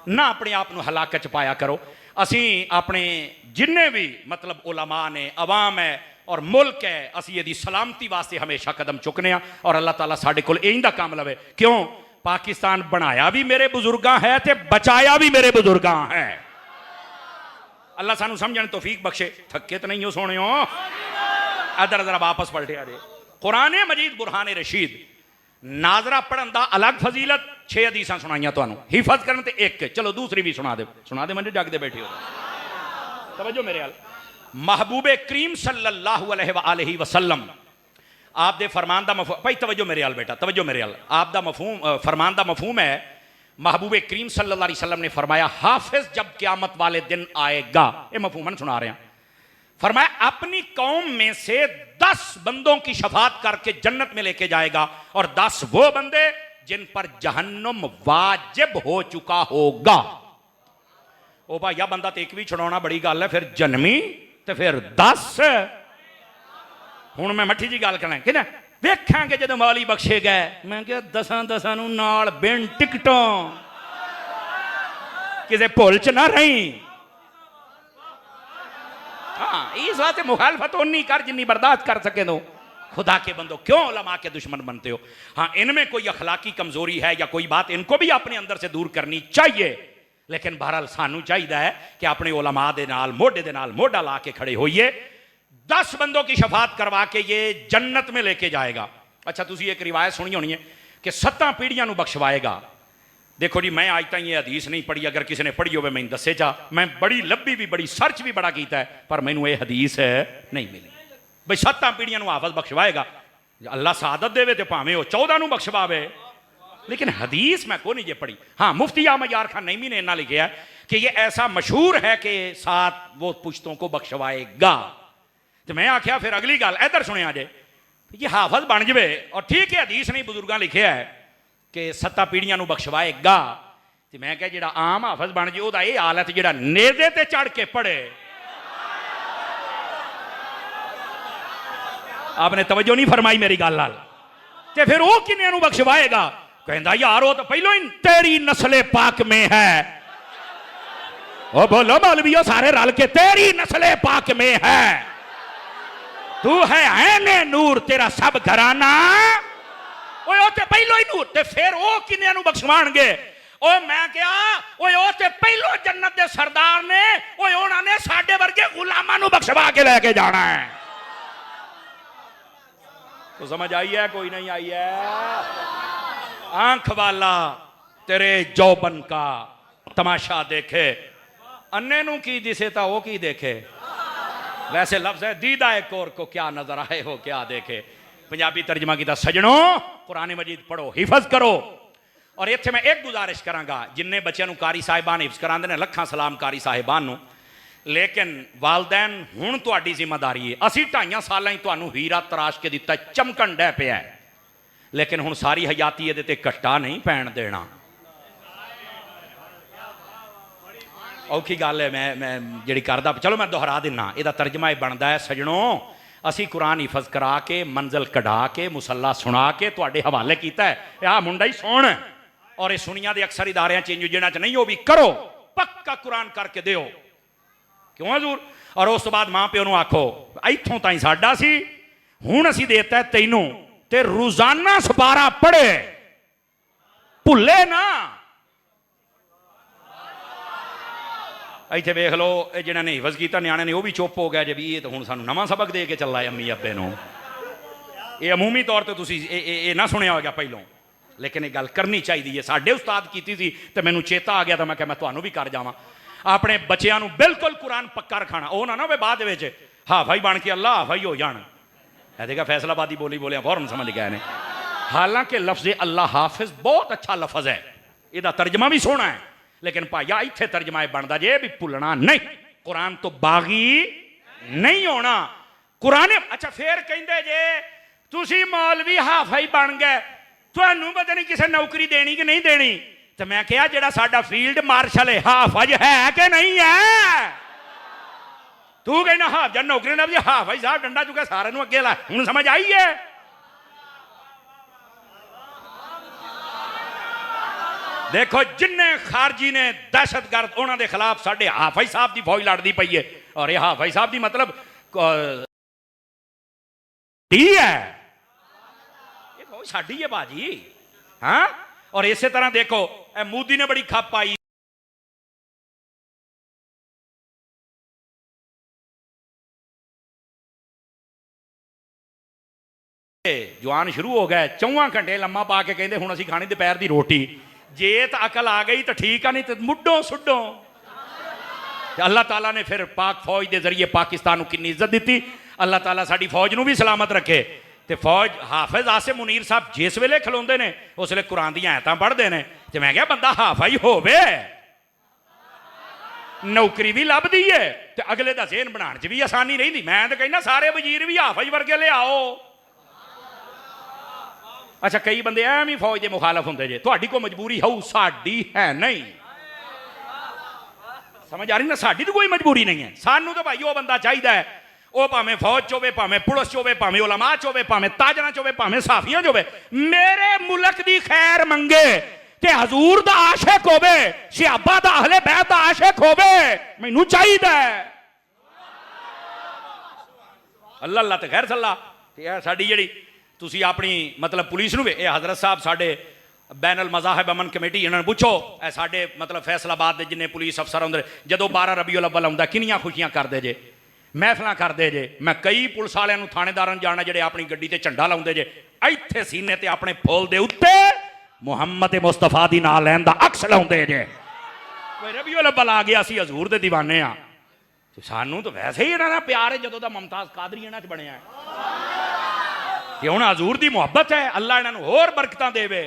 ना अपने आप को हलाकत च पाया करो। असी अपने जिन्ने भी मतलब उलमा ने, अवाम है और मुल्क है, असी यदि सलामती वास्ते हमेशा कदम चुकने और अल्लाह ताला साडे कोल इंदा काम लवे। क्यों? पाकिस्तान बनाया भी मेरे बुजुर्गां है ते बचाया भी मेरे बुजुर्गां है। अल्लाह सानू समझण तौफीक बख्शे। थके तो नहीं हो सोने हो? इधर जरा वापस पलटिया जे। कुरान मजीद बुरहान रशीद, नाजरा पढ़न का अलग फजीलत, 6 हदीसां सुनाइयां तुहानू, हिफज करन ते एक, चलो दूसरी भी सुना दे मंजे जगदे बैठे हो। तवज्जो मेरे हाल। महबूबे करीम सल्लल्लाहु अलैहि वसल्लम आप दे फरमान दा मफहूम, भाई तवज्जो मेरे हाल बेटा, तवज्जो मेरे हाल। आप दा मफहूम, फरमान दा मफहूम है, महबूबे करीम सल्लल्लाहु अलैहि वसल्लम ने फरमाया हाफिज जब क़यामत वाले दिन आएगा, ये मफहूमन सुना रहे हैं। फरमाया अपनी कौम में से 10 बंदों की शफात करके जन्नत में लेके जाएगा और 10 वो बंदे जिन पर जहन्नुम वाजिब हो चुका होगा। ओ भाई या बंदा तो एक भी छुड़ाना बड़ी गल है, फिर जन्मी तो फिर 10। हुण मैं मठी जी गल करना कि ना वेखांगे जदों मौली बख्शे गए, मैं क्या 10 नूं नाल बिन टिकटों किसे भुल च ना रही। हाँ इस वास्ते मुखालफत उन्नी कर जिन्नी बर्दाश्त कर सके दो। खुदा के बंदो क्यों उलमा के दुश्मन बनते हो? हाँ इनमें कोई अखलाकी कमजोरी है या कोई बात, इनको भी अपने अंदर से दूर करनी चाहिए, लेकिन बहरहाल सानू चाहिए है कि अपने उलमा दे नाल मोढे दे नाल मोढा ला के खड़े होइए। 10 बंदों की शफात करवा के ये जन्नत में लेके जाएगा। अच्छा तुसी एक रिवायत सुनी होनी है कि 7 पीढ़ियां नू बख्शवाएगा। देखो जी मैं आज तक ये हदीस नहीं पढ़ी, अगर किसी ने पढ़ी हो मैं दसे चा, मैं बड़ी लब्बी भी, बड़ी सर्च भी बड़ा किया है, पर मैनू ये हदीस नहीं मिली भाई 7 पीढ़ियां नू हाफिज बख्शवाएगा। अल्लाह सादत देवे तो भावें वो 14 नू बख्शवावे, लेकिन हदीस मैं को नहीं जे पढ़ी। हाँ, मुफ्ती अहमद यार खान नईमी ने इन्ना लिखा कि ये ऐसा मशहूर है कि 7 वो पुश्तों को बख्शवाएगा। तो मैं आख्या फिर अगली गल इधर सुने जे ये हाफज बन जाए और ठीक है हदीस नहीं बुजुर्गों लिखे है कि 7 पीढ़ियां बख्शवाएगा। तो मैं क्या जो आम हाफज बन जाए वह यह हालत जो नेज़े ते चढ़ के पढ़े। आपने तवज्जो नहीं फरमाई मेरी गल नाल। ते फिर वो किन्ने बख्शवाएगा? कहता यार वो तो पहलो ही तेरी नस्ले पाक में है। ओ बोलो मौलवियो सारे रल के, तेरी नस्ले पाक में है, तू है ऐने नूर, तेरा सब घराना ओ ते पहलो ही नूर। ते फिर वो किन्ने बख्शवाणगे? ओ मैं क्या ओ ते पहलो जन्नत दे सरदार ने उन्होंने साडे वर्गे गुलामां नूं बख्शवा के लेके जाना है। तो समझ आई है? कोई नहीं आई है? आंख वाला तेरे जौबन का तमाशा देखे, अन्ने नू की दिसे ता वो की देखे। वैसे लफ्ज है दीदा एक और को क्या नजर आए हो क्या देखे। पंजाबी तर्जमा किया सजनों कुरान मजीद पढ़ो, हिफज करो। और इत्थे मैं एक गुजारिश करांगा, जिन्ने बच्चों नू कारी साहिबान हिफ्ज करांदे ने लखां सलाम कारी साहिबान नू, लेकिन वालदैन हुण तुहाडी जिम्मेदारी है। असी 2.5 साल ही तुहानू हीरा तराश के दिता, चमकन डै पिया, लेकिन हुण सारी हयाती इहदे ते घट्टा नहीं पैण देना। औखी गल है मैं जिहड़ी करदा, चलो मैं दोहरा दिना। इहदा तर्जमा यह बनता है सजनों असी कुरान हिफज करा के मंजिल कढ़ा के मुसल्ला सुना के तुहाडे हवाले कीता है, आ मुंडा ही सुण। और ये सुनिया दे अक्सर इदारियां च जिन्हां च नहीं, वो भी करो, पक्का कुरान करके दिओ। क्यों हजूर? और उस तो बाद मां प्यो नूं आखो इत्थों ताईं साडा सी, हुण असीं देता है तैनूं, ते रोजाना 12 पढ़े, भुले ना। इत्थे वेख लो जिन्हां ने हिफज कीता न्याणे ने, वो भी चुप हो गया जी भी ये तो हुण सानूं नवां सबक दे के चला है अम्मी अब्बे नूं। ये अमूमी तौर पर तुसीं ये ना सुनिया होगा पहलों, लेकिन ये गल करनी चाहिए। साडे उस्ताद कीती सी ते मैनूं चेता आ गया, तो मैं क्या मैं तुहानूं भी कर जावां। अपने बच्चों को बिल्कुल कुरान पक्का रखाना, वो ना वे बाद हाफाई बन के अल्लाह हाफाई हो जान। देखा फैसलाबादी बोली बोलिया फौरन समझ गए ने। हालांकि लफ्ज अल्लाह हाफिज बहुत अच्छा लफज है, इसका तर्जमा भी सोहना है, लेकिन भाइया इत्थे तर्जमा बनता जे भी भुलना नहीं, कुरान तो बागी नहीं होना। कुरान अच्छा फिर कहते जे तुसी मौलवी हाफाई बन गए, तुहानू पता नहीं किसी नौकरी देनी कि नहीं देनी। तो मैं क्या जेड़ा साडा फील्ड मार्शल है हाफज है कि नहीं है? तू कहना हाफज नौकरी ना, हाफज साहब डंडा चुका सारे अगे ला। हुण समझ आई है? देखो जिन्ने खारजी ने दहशतगर्द उन्होंने खिलाफ साडे हाफज साहब की फौज लड़ती पई है, और यह हाफज साहब की मतलब है ये फौज साडी है बाजी। हाँ, और इसे तरह देखो मोदी ने बड़ी खप पाई, जवान शुरू हो गए 4 घंटे लम्मा पा के कहते हुण असीं खानी दोपहर की रोटी। जे तो अकल आ गई तो ठीक है, नहीं तो मुड्डो सुड्डो। अल्लाह ताला ने फिर पाक फौज के जरिए पाकिस्तान को कितनी इज्जत दी। अल्लाह ताला साडी फौज नूं भी सलामत रखे। तो फौज हाफिज आसिम मुनीर साहब जिस वेले खलोंदे ने उस वेले कुरान दी आयतां पढ़ते हैं। तो मैं क्या बंदा हाफिज होवे नौकरी भी लभदी है, तो अगले का ज़हन बनाने च भी आसानी रही। मैं तो कहना सारे वजीर भी हाफिज वर्गे ले आओ। अच्छा कई बंदे एम ही फौज के मुखालफ होंगे जे, तुहाडी को मजबूरी हो, साडी है नहीं। समझ आ रही ना? साडी तो कोई मजबूरी नहीं है। सानू तो भाई वो बंदा चाहिए है, वो भावें फौज च होवे, भावें पुलिस च होवे, भावें उलमा च होवे, भावें ताजरा च होवे, भावें साफियां च होवे, मेरे मुल्क की खैर मंगे ते हजूर दा आशिक होवे, सहाबा दा अहले बैत दा आशिक होवे, मैनू चाहिए। अल्लाह अल्लाह ते खैर सल्ला। साडी जिहड़ी तुसी अपनी मतलब पुलिस नूं ये हजरत साहब साडे बैनल मज़ाहिब अमन कमेटी इन्होंने पूछो, साडे मतलब फैसलाबाद के जिन्ने पुलिस अफसर होंदे जदों 12 रबीउल अव्वल आउंदा किन्नियां खुशियां करदे जे, महफिलां करदे जे। मैं कई पुलिस वालियां नूं थाणेदारां नूं जाणना जिहड़े अपनी गड्डी ते झंडा लाउंदे जे, इत्थे सीने ते अपने फुल दे उत्ते मुहम्मद मुस्तफा दी नां लैण दा अक्स लाउंदे जे। कोई रबीउल अव्वल आ गया असीं हजूर दे दीवाने आ, सानू तो वैसे ही इन्हां दा प्यार है जदों दा मुमताज कादरी इन्हां च बणिया है। कि हुण हजूर दी मुहब्बत है, अल्लाह इन्हां नूं होर बरकतां देवे।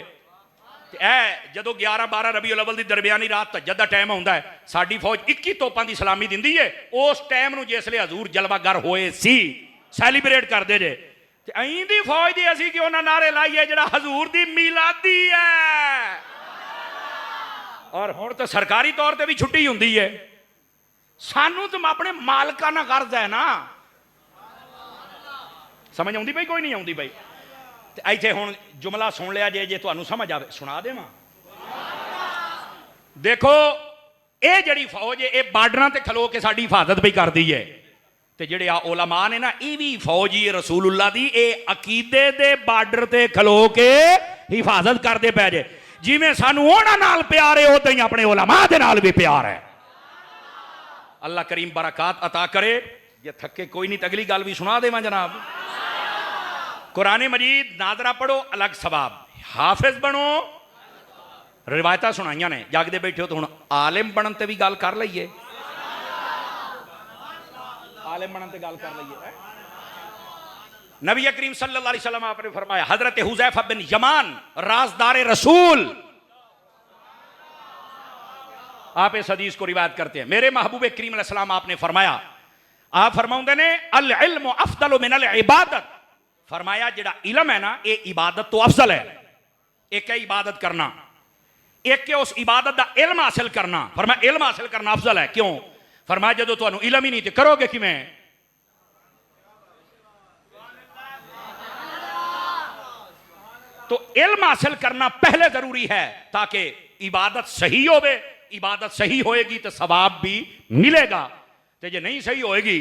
ਜਦੋਂ 11-12 ਰਬੀਉਲ ਅਵਲ ਦੀ ਦਰਮਿਆਨੀ ਰਾਤ ਤਹੱਜਦ ਦਾ ਟਾਈਮ ਆਉਂਦਾ ਹੈ, ਸਾਡੀ ਫੌਜ 21 ਤੋਪਾਂ ਦੀ ਸਲਾਮੀ ਦਿੰਦੀ ਹੈ। ਉਸ ਟਾਈਮ ਨੂੰ ਜਿਸਲੇ ਹਜ਼ੂਰ ਜਲਵਾਗਰ ਹੋਏ ਸੀ ਸੈਲੀਬ੍ਰੇਟ ਕਰਦੇ ਜੇ, ਤੇ ਅਹੀਂ ਦੀ ਫੌਜ ਦੀ ਅਸੀਂ ਕਿਉਂ ਨਾ ਨਾਰੇ ਲਾਈਏ ਜਿਹੜਾ ਹਜ਼ੂਰ ਦੀ ਮਿਲਾਦੀ ਹੈ। ਔਰ ਹੁਣ ਤਾਂ ਸਰਕਾਰੀ ਤੌਰ ਤੇ ਵੀ ਛੁੱਟੀ ਹੁੰਦੀ ਹੈ। ਸਾਨੂੰ ਤਾਂ ਆਪਣੇ ਮਾਲਕਾਂ ਨਾਲ ਕਰਜ਼ ਹੈ ਨਾ। ਸਮਝ ਆਉਂਦੀ ਪਈ? ਕੋਈ ਨਹੀਂ ਆਉਂਦੀ ਪਈ? ਤੇ ਇੱਥੇ ਹੁਣ ਜੁਮਲਾ ਸੁਣ ਲਿਆ ਜੇ ਤੁਹਾਨੂੰ ਸਮਝ ਆਵੇ ਸੁਣਾ ਦੇਵਾਂ। ਦੇਖੋ ਇਹ ਜਿਹੜੀ ਫੌਜ ਹੈ ਇਹ ਬਾਰਡਰਾਂ ਤੇ ਖਲੋ ਕੇ ਸਾਡੀ ਹਿਫਾਜ਼ਤ ਵੀ ਕਰਦੀ ਹੈ। ਤੇ ਜਿਹੜੇ ਆ ਉਲਮਾ ਨੇ ਨਾ, ਇਹ ਵੀ ਫੌਜ ਹੀ ਰਸੂਲੁल्लाह ਦੀ, ਇਹ ਅਕੀਦੇ ਦੇ ਬਾਰਡਰ ਤੇ ਖਲੋ ਕੇ ਹਿਫਾਜ਼ਤ ਕਰਦੇ ਪਏ ਜੇ। ਜਿਵੇਂ ਸਾਨੂੰ ਉਹਨਾਂ ਨਾਲ ਪਿਆਰ ਹੈ ਉਦਾਂ ਹੀ ਆਪਣੇ ਉਲਮਾ ਦੇ ਨਾਲ ਵੀ ਪਿਆਰ ਹੈ। अल्लाह करीम बरकत अता करे। ये थके कोई नहीं, अगली गल भी सुना देवा जनाब। कुरान मजीद नादरा पढ़ो अलग सवाब, हाफिज बनो। रिवायत सुनाइया ने, जागते बैठे हो तो हुण आलिम बनन ते भी गल कर लईए। आलिम बनन ते गल कर लईए। नबी करीम सल्लल्लाहु अलैहि वसल्लम आपने फरमाया, हजरत हुज़ैफा बिन यमान राज़दार रसूल, आप इस हदीस को रिवायत करते हैं। मेरे महबूब करीम अलैहिस्सलाम आपने फरमाया, आप फरमाउंदे ने अल इल्म अफदल मिन अल इबादत, फरमाया जेड़ा इल्म है ना ये इबादत तो अफजल है। एक है इबादत करना, एक है उस इबादत का इल्म हासिल करना। फरमाया इल्म हासिल करना अफजल है। क्यों? फरमाया जदों तुहानू इल्म ही नहीं तो करोगे किवें? तो इल्म हासिल करना पहले जरूरी है ताकि इबादत सही होवे। इबादत सही होएगी तो सवाब भी मिलेगा, तो जे नहीं सही होएगी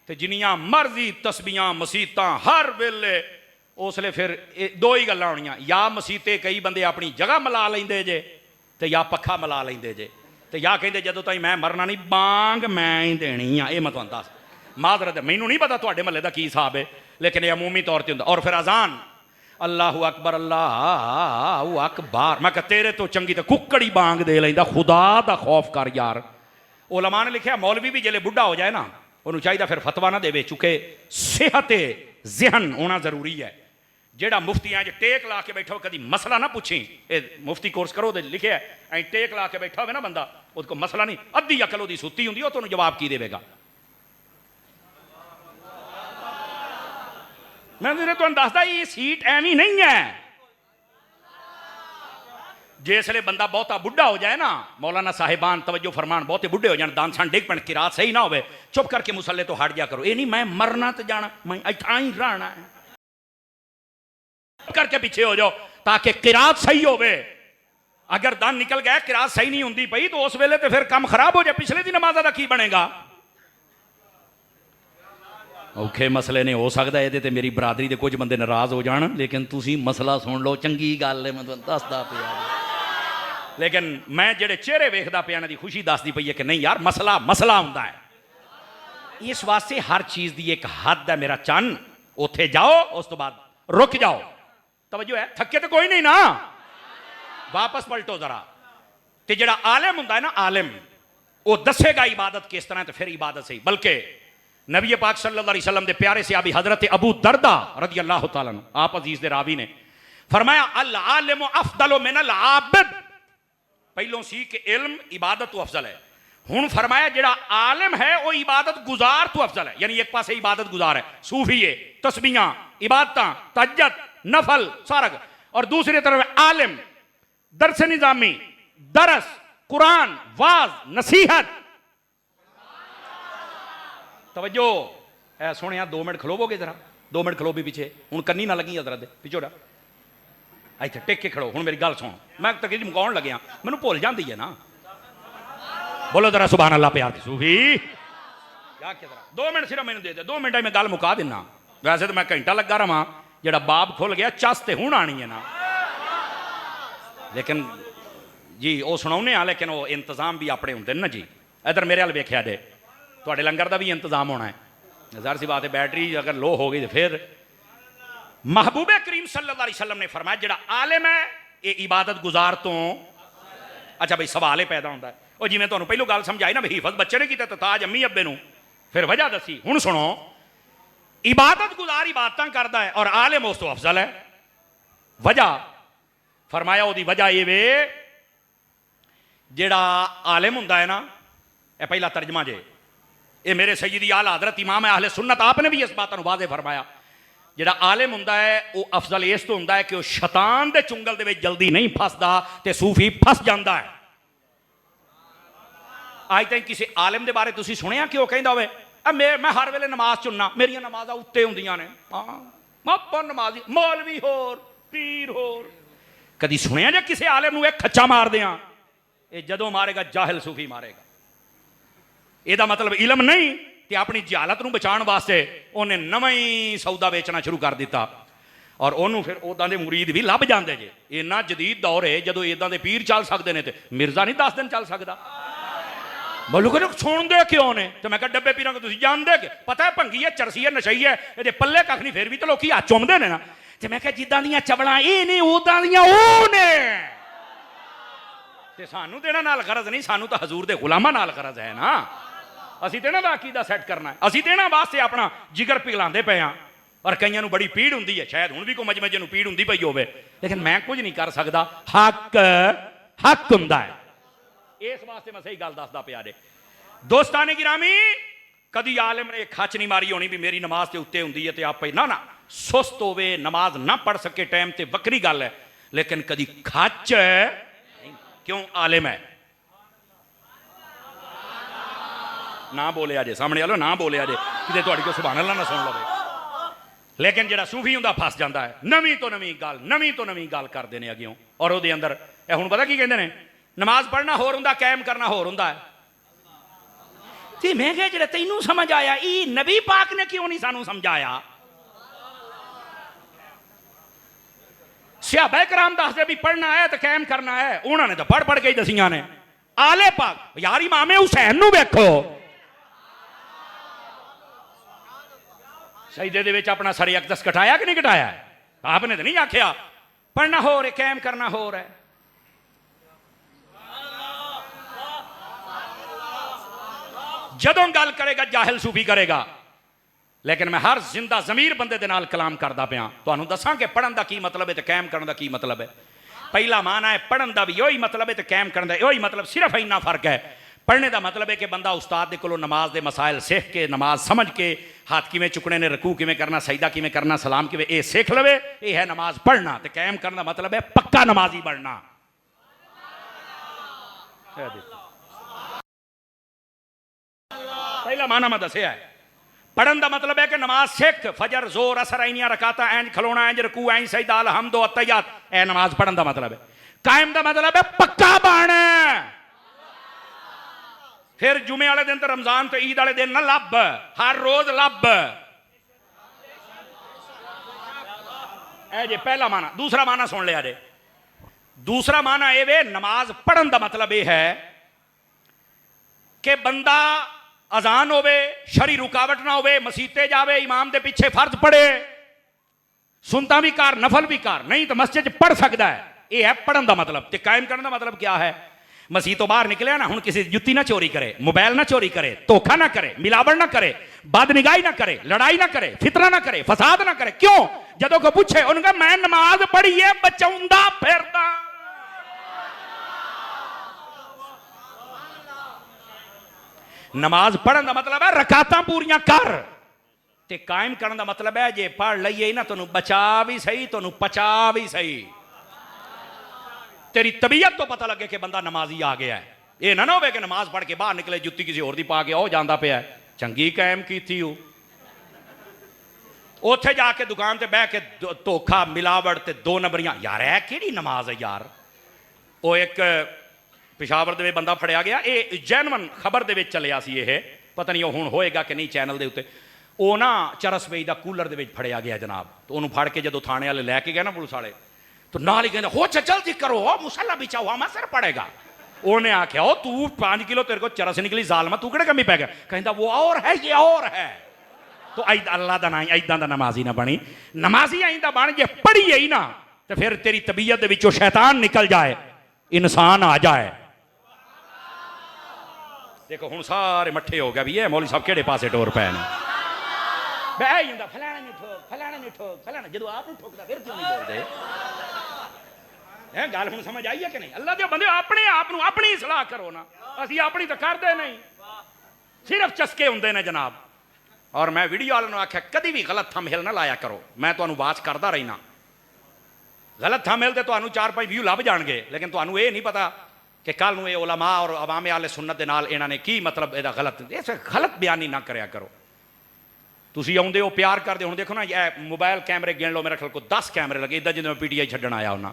तो जिन्नियां मर्जी तस्बीहां मसीतां हर वेले, उसले फिर दो ही गल्लां होणियां, या मसीते कई बंदे अपनी जगह मिला लेंदे जे, तो या पक्खा मिला लेंदे जे, तो या कहंदे जदों ताईं मैं मरना नहीं बांग मैं ही देनी आ। ये मैं तुहानूं दस मादरत, मैनूं नहीं पता तुहाडे महल्ले दा की हिसाब है, लेकिन ये अमूमी तौर पर हुंदा। और फिर अजान अल्लाहु अकबर अल्लाहु अकबर, मैं कहा तेरे तो चंगी तो कुक्कड़ी बांग दे लेंदा, खुदा दा खौफ कर यार। उलमा ने लिखा मौलवी भी जले बुढ़ा हो जाए ना उन्होंने चाहिए फिर फतवा ना देवे, चूंकि सेहत ज़हन होना जरूरी है। जेड़ा मुफ्तियां च टेक ला के बैठा हो कभी मसला ना पूछी, ये मुफ्ती कोर्स करो तो लिखे है टेक ला के बैठा हो ना बंदा, उसको मसला नहीं, अद्धी अकल उसकी सुती होंगी, वो तुहानूं जवाब की देगा। मैं तुहानूं दसदा ये सीट एवं नहीं है। जिसले बंदा बहुता बुढ़ा हो जाए ना, मौलाना साहिबान तवज्जो फरमान, बहुते बुढ़े हो जाए, दान सान डिग पैण, किरात सही ना हो, चुप करके मुसल्ले तो हट जा करो। ये नहीं मैं मरना तो जाना, मैं इत्थां ही रहना है, करके पीछे हो जाओ ताकि किरात सही होवे। अगर दन निकल गया किरात सही नहीं होंदी पई तो उस वेले तो फिर काम खराब हो जाए, पिछले दिन नमाज़ दा की बनेगा। औखे मसले ने हो सकता है ये मेरी बरादरी के कुछ बंदे नाराज हो जान, लेकिन तुसी मसला सुन लो, चंगी गल है, मैं तुहानूं दसदा पिया। लेकिन मैं जेड़े चेहरे वेखदा पिया इन्हां दी खुशी दसदी पई है कि नहीं यार मसला मसला हुंदा है। इस वास्ते हर चीज़ की एक हद है मेरा चन, उत्थे जाओ उस तो बाद रुक जाओ। तवज्जो है, थके तो कोई नहीं ना, वापस पलटो जरा। तो जेड़ा आलिम हुंदा है ना, आलिम वो दसेगा इबादत किस तरह, तो फिर इबादत सही। बल्कि नबी पाक सल्लल्लाहु अलैहि वसल्लम दे प्यारे सहाबी हजरत अबू दरदा रज़ी अल्लाह तआला अन्हु, आप अजीज दे रावी ने फरमाया अल आलिम अफदल मिन अल आबिद। पहलों सी कि इल्म इबादत तो अफजल है, हुण फरमाया जेड़ा आलिम है वो इबादत गुजार तो अफजल है। यानी एक पासे इबादत गुजार है, सूफी है, तस्बीहां इबादतां तहज्जुद नफल सारा, और दूसरी तरफ आलिम दरस निजामी दरस कुरान वाज नसीहत। तवज्जो है सोने, 2 मिनट खलोवोगे जरा, 2 मिनट खलो भी पीछे, हूँ कन्नी ना लगी हजरत दे पिछोड़ा इतने टेक के खड़ो। हूँ मेरी गल सुन, मैं तकरीर मुकाउण लग्या मैनूं भुल जाती है ना, बोलो जरा सुभान अल्लाह प्यार सूफी जाके जरा 2 मिनट सिर्फ मैंने दे दे, 2 मिनट में गल मुका देना। वैसे तो मैं घंटा लगा रहा, जेड़ा बाब खुल गया चस ते हुण आनी है ना, लेकिन जी वो सुनाने आ, लेकिन वो इंतजाम भी अपने होंगे ना जी। इधर मेरे हाल वेख्या जे थोड़े लंगर का भी इंतजाम होना है, ज़ाहिर सी बात है बैटरी अगर लो हो गई तो फिर। महबूबे करीम सल्लल्लाहु अलैहि वसल्लम ने फरमाया जेड़ा आलिम है ये इबादत गुजार तो। अच्छा भाई सवाल ही पैदा होता है, और जिवें तुहानूं पहलों गल समझाई ना भी हिफज बच्चे ने कीता तो ताज अम्मी अब्बे नूं, फिर वजह दसी। हुण सुनो, इबादत गुजार इबादतां करदा है और आलिम उस तो अफजल है। वजह फरमाया उसकी वजह ये वे जेड़ा आलिम हुंदा है ना, यह पहला तर्जमा जे, ये मेरे सैयदी आला हज़रत इमाम अहले सुन्नत आपने भी इस बात को वाज़े फरमाया, जेड़ा आलिम हुंदा है वो अफजल इस तो हुंदा है कि वह शैतान दे चुंगल दे विच जल्दी नहीं फसदा ते सूफी फस जाता है। अज तक किसी आलिम के बारे तुसीं सुनिया कि वह कहता होवे मैं हर वेले नमाज चुनना, मेरिया नमाज़ां उत्ते हुंदियां ने, हाँ नमाजी मौलवी होर पीर होर। कदी सुनिया जे किसी आलिम नूं एक खच्चा मार दियां? ये जदों मारेगा जाहिल सूफी मारेगा। ਇਹਦਾ मतलब इलम नहीं तो अपनी जहालत ਨੂੰ बचाने वास्ते उन्हें नवा ही सौदा बेचना शुरू कर दिता और उन्होंने फिर उदां दे मुरीद भी लभ जाते जे। इन्ना जदीद दौर है जो इदां दे पीर चल सकते हैं तो मिर्जा नहीं 10 दिन चल सकता। बोलो कि सुनते क्यों ने? तो मैं डब्बे पीर को तुम जानते कि पता है भंगी है चरसी है नशई है ये पल्ले कख नहीं, फिर भी तो लोग हाथ चुमते हैं ना। तो मैं जिदा दियां चवलां ये नहीं उदां दियां वो ने, ते सानू तो इन्हां नाल गरज नहीं, सानू तो हजूर दे गुलामां नाल गरज है ना। असीं तो इन्हां दा अकीदा सैट करना है, असीं तो इन्हां वास्ते अपना जिगर पिघलांदे पे हाँ। और कईयां नूं बड़ी पीड़ हुंदी है, शायद हुण भी कोई मजमे नूं पीड़ हुंदी पई होवे, लेकिन मैं कुछ नहीं कर सकदा। हक हक हुंदा है, इस वास्ते मैं सही गल दसदा पिया जे। दोस्ताने गिरामी, कदी आलिम ने खच नहीं मारी होनी भी मेरी नमाज के उत्ते हुंदी है ते आपे ना ना, सुस्त होवे नमाज ना पढ़ सके टाइम ते वक्री गल है, लेकिन कदी खच क्यों? आलिम है ना बोले अजे सामने वालों ना बोले अजे कि तुहाडी कोई सुभान अल्लाह ना सुन लवे। लेकिन जेड़ा सूफी हुंदा फस जाता है, नवी तो नवी गल करते हैं अग्यों। और वो अंदर हुण पता की कहते हैं, नमाज पढ़ना होर हुंदा कायम करना होर हुंदा है। ते मैं कहा जेड़ा तैनूं समझ आया ये नबी पाक ने क्यों नहीं सानू समझाया? सहाबा कराम दसदे भी पढ़ना है तो कायम करना है, उन्होंने तो पढ़ पढ़ के ही दसियां ने। आले पाक यार इमाम हुसैन नूं वेखो, सजदे दे विच अपना सर अकदस कटाया कि नहीं कटाया? आपने तो नहीं आख्या पढ़ना हो रहा कायम करना हो रहा है। जदों गल करेगा जाहिल सूफी करेगा, लेकिन मैं हर जिंदा जमीर बंदे दे नाल कलाम करदा पिया। तुहानूं दसां कि पढ़न दा की मतलब है ते कायम करन दा की मतलब है। पहला माना है पढ़न दा भी यही मतलब है ते कायम करन दा यही मतलब, सिर्फ इन्ना फर्क है। पढ़ने का मतलब है कि बंदा उस्ताद दे कोलों नमाज दे मसाइल सीख के, नमाज समझ के, हाथ किवें चुकने ने, रकू किवें करना, सजदा किवें करना, सलाम किवें, ये सीख लवे, ये है नमाज पढ़ना। ते कायम करने का मतलब है पक्का नमाजी बनना। पहला माना मैं दसिया है। पढ़न का मतलब है कि नमाज सिख, फजर जोर असर आइनिया रकाता इंज खलोना इंज रकू इंज सजदा अलहम्दो अत्तहियात, ए नमाज पढ़न का मतलब है। कायम का मतलब है पक्का बन। फिर जुमे वाले दिन तो रमजान तो ईद वाले दिन ना लब, हर रोज लब। ए जे पहला माना। दूसरा माना सुन लिया जे। दूसरा माना ये वे नमाज पढ़न का मतलब यह है कि बंदा अजान होवे, शरी रुकावट ना होवे, मसीते जावे, इमाम दे पीछे फर्ज पढ़े, सुनता भी कार नफल भी कार, नहीं तो मस्जिद पढ़ सकता है। यह है पढ़न का मतलब। ते कायम करने का मतलब क्या है? मसीह तो बाहर निकले ना, हुण किसी जुत्ती ना चोरी करे, मोबाइल ना चोरी करे, धोखा ना करे, मिलावट ना करे, बदनिगाही ना करे, लड़ाई ना करे, फितना ना करे, फसाद ना करे। क्यों? जदों को पूछे उनका मैं नमाज पढ़ी है बचाउंदा फिरदा। नमाज पढ़न का मतलब है रकातां पूरियां कर। ते कायम करने का मतलब है जे पढ़ लईए ना तुहानूं बचा भी सही, तुहानूं पचा भी सही, तेरी तबीयत तो पता लगे कि बंदा नमाजी आ गया है। ये ना हो कि नमाज पढ़ के बाहर निकले जुत्ती किसी होर दी पा के आओ जाता पिया चंगी कायम की थी। उत्थे जाके दुकान ते बह के धोखा मिलावट ते दो नंबरियां, यार है कि नमाज है यार। वो एक पिशावर दे बंदा फड़िया गया, ये जैनवन खबर दे विच चलिया सी, ये पता नहीं हुण होएगा कि नहीं चैनल दे उत्ते। वो ना चरस वेच दा कूलर दे विच फड़िया गया जनाब। तो उन्होंने फड़ के जो थाने वाले लैके गए ना पुलिस वाले, तो नाल ही कहते हो जल्दी करो हो मुसल्ला बिछा हुआ मैं सर पड़ेगा। उन्हें आख्या हो तू 5 किलो तेरे को चरस निकली जालमा, तू किहड़े कमी पै गया? कहता वो और है ये और है। तो अल्लाह का ना इदां दा नमाजी ना बनी। नमाजी आइंदा बन जे पढ़ी ही ना तो फिर तेरी तबीयत दे विचों शैतान निकल जाए, इंसान आ जाए। देखो हुण सारे मट्ठे हो गए भी है मौलवी साहब किहड़े पासे टोर पै ने। बह जांदा फलाणे नु ठोक, फलाणे नु ठोक, फलाणे, जदों आप नु ठोकदा फिर क्यों नहीं बोलदे? है गल हुण समझ आई है कि नहीं? अल्लाह दे बंदे अपने आप नूं अपनी सलाह करो ना, असीं अपनी तो करदे नहीं, सिर्फ चस्के हुंदे ने जनाब। और मैं वीडियो वाले नूं आख्या कदी भी गलत थंबनेल ना लाया करो, मैं तुहानूं वाच करदा रहना। गलत थंबनेल ते तुहानूं 4-5 व्यू लभ जाणगे, लेकिन तुहानूं ये नहीं पता कि कल नूं ये उलमा और अवामे आले सुन्नत दे नाल इन्हां ने की मतलब इहदा गलत, इस गलत बयानी ना करया करो। तुसीं आउंदे हो प्यार करदे, हुण देखो ना ये मोबाइल कैमरे गिण लो, मेरे ख्याल को 10 कैमरे लगे इदां जिद्दां मैं PTI छड्डण आया हुन्ना,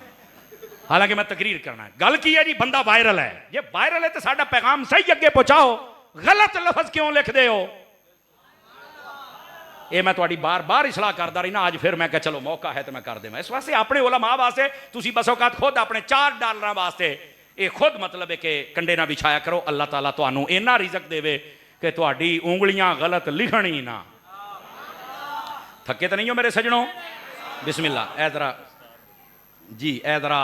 हालांकि मैं तकरीर करना है। गल की है जी, बंदा वायरल है, जे वायरल है तो साडा पैगाम सही अगे पहुंचाओ, गलत लफज क्यों लिखदे हो? ये मैं तुहाडी बार बार इसलाह करदा रही ना, आज फिर मैं कहा चलो मौका है तो मैं कर देवां। इस वास्ते अपने उलमा वास्ते तुसीं बसोकात खुद अपने 4 डॉलर वास्ते ये खुद मतलब है कि कंडे ना बिछाया करो। अल्लाह ताला तुहानूं इन्ना रिज़क देवे कि तुहाडी उंगलियां गलत लिखण ही ना। थके तो नहीं हो मेरे सजनों? बिस्मिल्लाह। ऐदरा जी, ऐदरा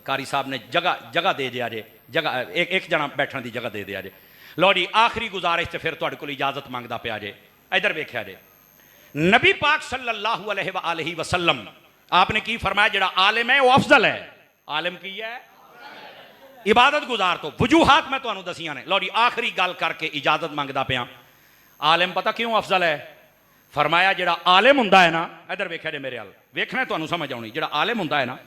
कारी साहब ने जगह दे दिया जे, जगह एक जना बैठने की जगह दे दिया जे। लो जी, आखिरी गुजारिश तो फिर तुहाडे कोल इजाजत मंगदा पिया जे। इधर वेख्या जे, नबी पाक सल्लल्लाहु अलैहि वसल्लम आपने की फरमाया, जड़ा आलिम है वो अफजल है। आलिम की है? इबादत गुजार। तो वजूहात मैं तुहानूं दसियां ने। लो जी, आखिरी गल करके इजाजत मंगदा पिया। आलिम पता क्यों अफजल है? फरमाया जड़ा आलिम हुंदा है ना, इधर वेख्या जे मेरे हाल, वेखना तुहानूं समझ आउणी, जड़ा आलिम हुंदा है ना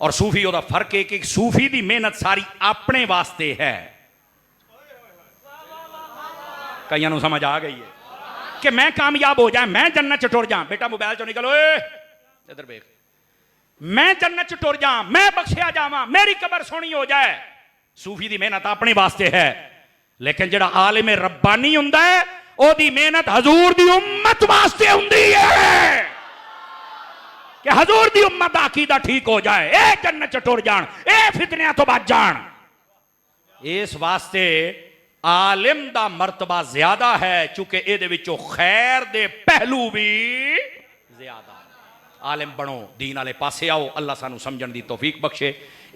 और सूफी, ओहदा फर्क है कि सूफी दी मेहनत सारी अपने वास्ते है। कईयां नूं समझ आ गई है कि मैं कामयाब हो जाए, मैं जन्नत च टुर जाऊं। बेटा मोबाइल चो निकलो, इधर देख, मैं जन्नत च टुर जाऊं, मैं बख्शिया जावां, मेरी कबर सोहनी हो जाए। सूफी दी मेहनत अपने वास्ते है, लेकिन जड़ा आलिम रब्बानी हुंदा है ओदी मेहनत हजूर दी उम्मत वास्ते हुंदी है कि हजूर दी उम्मत दा अकीदा ठीक हो जाए, ए जन्नत च टुर जाण, ए फितनियां तो बच जाण। इस वास्ते आलिम दा मर्तबा ज्यादा है, चूंकि इहदे विचों खैर दे पहलू भी ज्यादा। आलिम बनो, दीन वाले पासे आओ, अल्लाह सानू समझण दी तौफीक बख्शे।